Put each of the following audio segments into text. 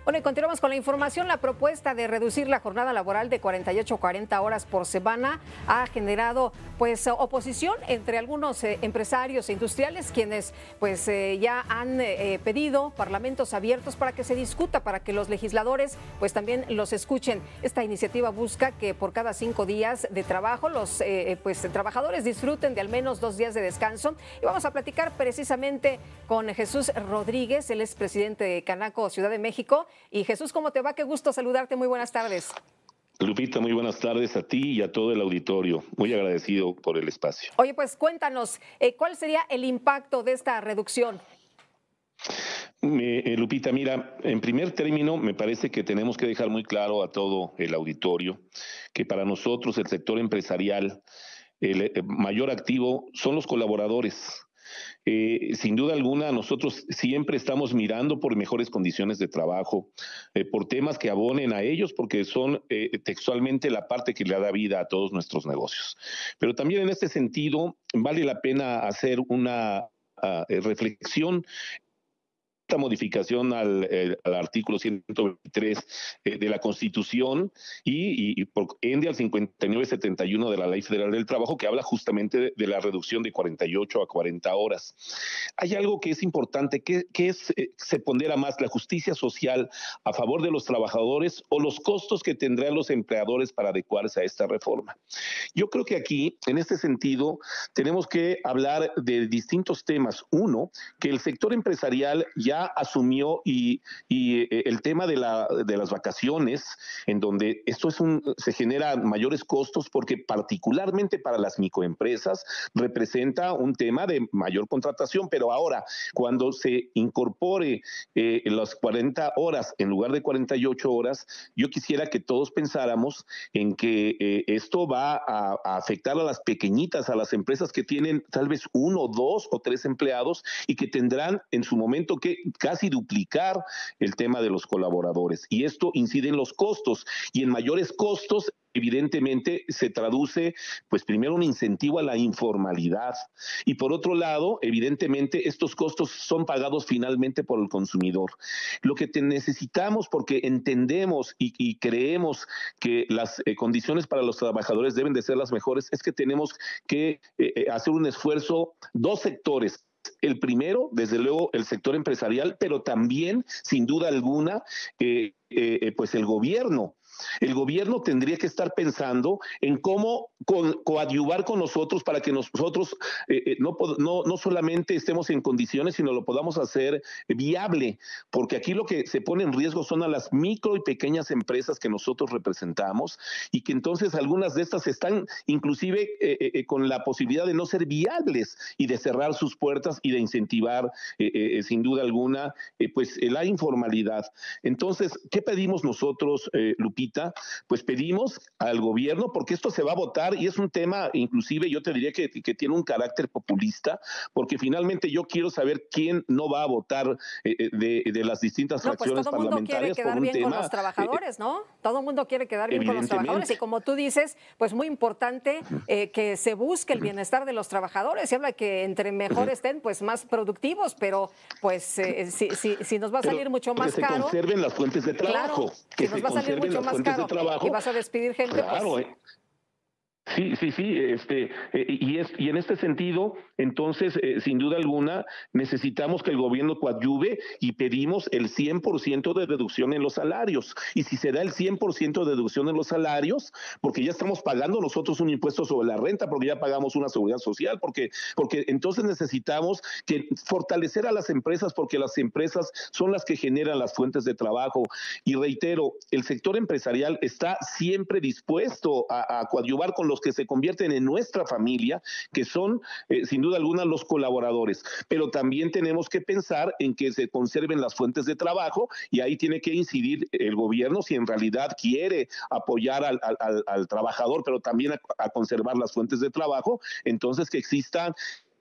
Bueno, y continuamos con la información. La propuesta de reducir la jornada laboral de 48 a 40 horas por semana ha generado pues oposición entre algunos empresarios e industriales, quienes pues ya han pedido parlamentos abiertos para que se discuta, para que los legisladores pues también los escuchen. Esta iniciativa busca que por cada 5 días de trabajo los trabajadores disfruten de al menos 2 días de descanso. Y vamos a platicar precisamente con Jesús Rodríguez, él es presidente de Canaco Ciudad de México. Y Jesús, ¿cómo te va? Qué gusto saludarte, muy buenas tardes. Lupita, muy buenas tardes a ti y a todo el auditorio. Muy agradecido por el espacio. Oye, pues cuéntanos, ¿cuál sería el impacto de esta reducción? Lupita, mira, en primer término, me parece que tenemos que dejar muy claro a todo el auditorio que para nosotros el sector empresarial, el mayor activo son los colaboradores. Sin duda alguna, nosotros siempre estamos mirando por mejores condiciones de trabajo, por temas que abonen a ellos, porque son textualmente la parte que le da vida a todos nuestros negocios. Pero también en este sentido, vale la pena hacer una reflexión modificación al artículo 123 de la Constitución y por ende al 5971 de la Ley Federal del Trabajo, que habla justamente de la reducción de 48 a 40 horas. Hay algo que es importante, que se pondera más la justicia social a favor de los trabajadores o los costos que tendrán los empleadores para adecuarse a esta reforma. Yo creo que aquí, en este sentido, tenemos que hablar de distintos temas. Uno, que el sector empresarial ya asumió el tema de las vacaciones, en donde se generan mayores costos porque particularmente para las microempresas representa un tema de mayor contratación, pero ahora cuando se incorpore las 40 horas en lugar de 48 horas, yo quisiera que todos pensáramos en que esto va a afectar a las pequeñitas, a las empresas que tienen tal vez 1, 2 o 3 empleados y que tendrán en su momento que casi duplicar el tema de los colaboradores. Y esto incide en los costos y en mayores costos evidentemente se traduce, pues primero un incentivo a la informalidad y por otro lado, evidentemente estos costos son pagados finalmente por el consumidor. Lo que necesitamos, porque entendemos y creemos que las condiciones para los trabajadores deben de ser las mejores, es que tenemos que hacer un esfuerzo, dos sectores. El primero, desde luego, el sector empresarial, pero también, sin duda alguna, pues el gobierno. El gobierno tendría que estar pensando en cómo coadyuvar con nosotros para que nosotros no solamente estemos en condiciones, sino lo podamos hacer viable, porque aquí lo que se pone en riesgo son a las micro y pequeñas empresas que nosotros representamos y que entonces algunas de estas están inclusive con la posibilidad de no ser viables y de cerrar sus puertas y de incentivar sin duda alguna pues la informalidad. Entonces, ¿qué pedimos nosotros, Lupita? Pues pedimos al gobierno, porque esto se va a votar y es un tema, inclusive yo te diría que tiene un carácter populista, porque finalmente yo quiero saber quién no va a votar de las distintas No, pues fracciones todo el mundo quiere parlamentarias por quedar un bien con tema, los trabajadores, ¿no? Todo el mundo quiere quedar bien con los trabajadores y evidentemente. como tú dices, pues muy importante que se busque el bienestar de los trabajadores. Se habla que entre mejor estén, pues más productivos, pero pues si nos va a Pero salir mucho que más se caro, conserven las fuentes de claro, trabajo, si que nos se va a salir conserven mucho las más fuentes de caro y trabajo, vas a despedir gente, claro, pues sí, sí, sí, y en este sentido, entonces, sin duda alguna, necesitamos que el gobierno coadyuve y pedimos el 100% de reducción en los salarios. Y si se da el 100% de reducción en los salarios, porque ya estamos pagando nosotros un impuesto sobre la renta, porque ya pagamos una seguridad social, porque entonces necesitamos que fortalecer a las empresas, porque las empresas son las que generan las fuentes de trabajo. Y reitero, el sector empresarial está siempre dispuesto a coadyuvar con los que se convierten en nuestra familia, que son sin duda alguna los colaboradores, pero también tenemos que pensar en que se conserven las fuentes de trabajo y ahí tiene que incidir el gobierno si en realidad quiere apoyar al trabajador, pero también a conservar las fuentes de trabajo, entonces que existan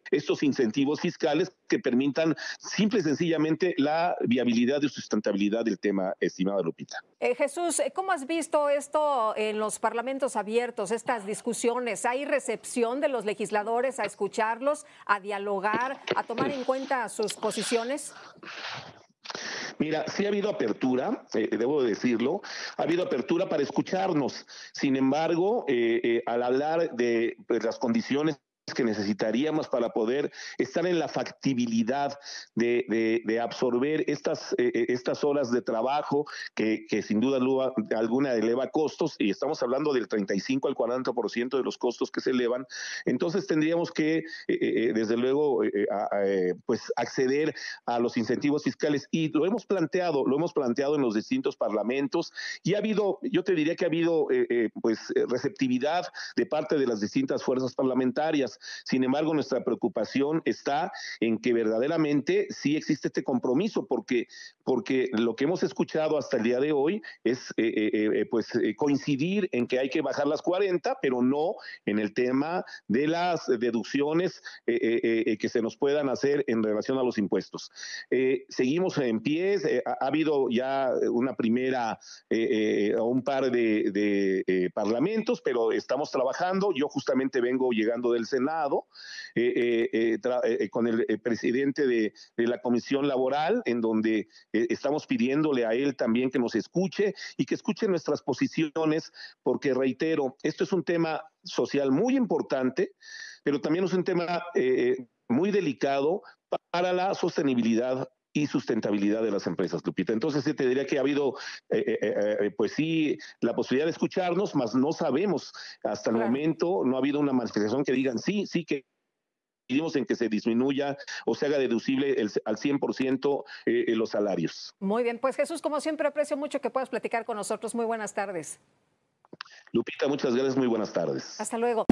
estos incentivos fiscales que permitan simple y sencillamente la viabilidad y sustentabilidad del tema, estimada Lupita. Jesús, ¿cómo has visto esto en los parlamentos abiertos, estas discusiones? ¿Hay recepción de los legisladores a escucharlos, a dialogar, a tomar en cuenta sus posiciones? Mira, sí ha habido apertura, debo decirlo, ha habido apertura para escucharnos. Sin embargo, al hablar de pues, las condiciones que necesitaríamos para poder estar en la factibilidad de absorber estas horas de trabajo que sin duda alguna eleva costos, y estamos hablando del 35 al 40% de los costos que se elevan. Entonces tendríamos que, desde luego, pues acceder a los incentivos fiscales, y lo hemos planteado en los distintos parlamentos, y ha habido, yo te diría que ha habido pues receptividad de parte de las distintas fuerzas parlamentarias. Sin embargo, nuestra preocupación está en que verdaderamente sí existe este compromiso, porque lo que hemos escuchado hasta el día de hoy es coincidir en que hay que bajar las 40, pero no en el tema de las deducciones que se nos puedan hacer en relación a los impuestos. Seguimos en pie, ha habido ya una primera o un par de parlamentos, pero estamos trabajando. Yo justamente vengo llegando del Senado con el presidente de la Comisión Laboral, en donde estamos pidiéndole a él también que nos escuche y que escuche nuestras posiciones, porque reitero, esto es un tema social muy importante, pero también es un tema muy delicado para la sostenibilidad y sustentabilidad de las empresas, Lupita. Entonces, sí te diría que ha habido, pues sí, la posibilidad de escucharnos, mas no sabemos, hasta el Claro. momento, no ha habido una manifestación que digan sí, que pedimos en que se disminuya o se haga deducible al 100% los salarios. Muy bien, pues Jesús, como siempre, aprecio mucho que puedas platicar con nosotros. Muy buenas tardes. Lupita, muchas gracias, muy buenas tardes. Hasta luego.